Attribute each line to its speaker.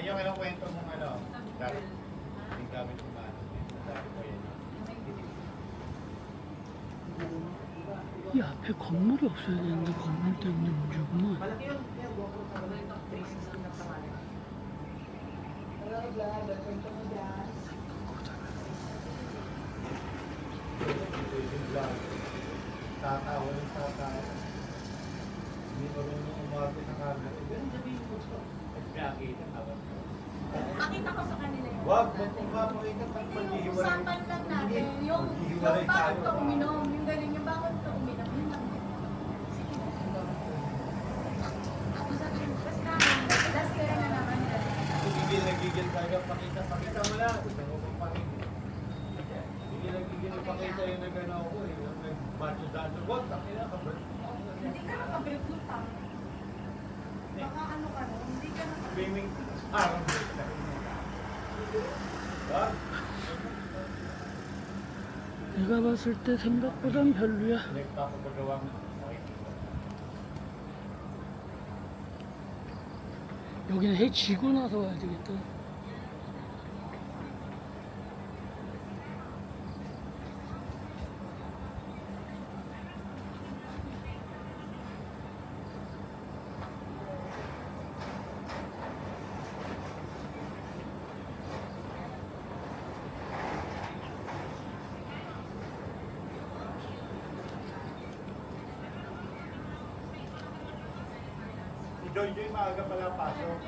Speaker 1: yung anong kwento mong ano, dati, yung gamit yung ano, dati ko yun.
Speaker 2: 이 앞에 건물이 없어야 되는데 건물 때문에 문제구만.
Speaker 1: Tatawa ng tatawa. Hindi marunong umabot ng camera. Ganun sabihin mo ito. Nagkakita tawag ko.
Speaker 3: Pakita ko sa kanila yun.
Speaker 1: Wag, magpapakita pag
Speaker 3: Hindi, yung usapan lang natin. Yung bakit ka uminom. Yung ganun, yung bakit ka uminom. Yun lang. Ako sabi ko, basta, last year na naman.
Speaker 1: Gigil tayo. Pakita mo lang. Gusto mo kong pakita. Gigil, pakita yung nag-ano ako eh. Yung nag-batch-batch. Wag, pakita ka ba?
Speaker 3: Hindi ka nakabreak-lutang. Baka ano ka no? Hindi ka nakabreak.
Speaker 1: Swimming. Ang break na. Wag.
Speaker 2: 내가 봤을 때 생각보단 별로야.
Speaker 1: Nagpapagawa mo.
Speaker 2: 여기는 해 지고 나서 와야 되겠다.
Speaker 1: Joy, maaga pala pasok.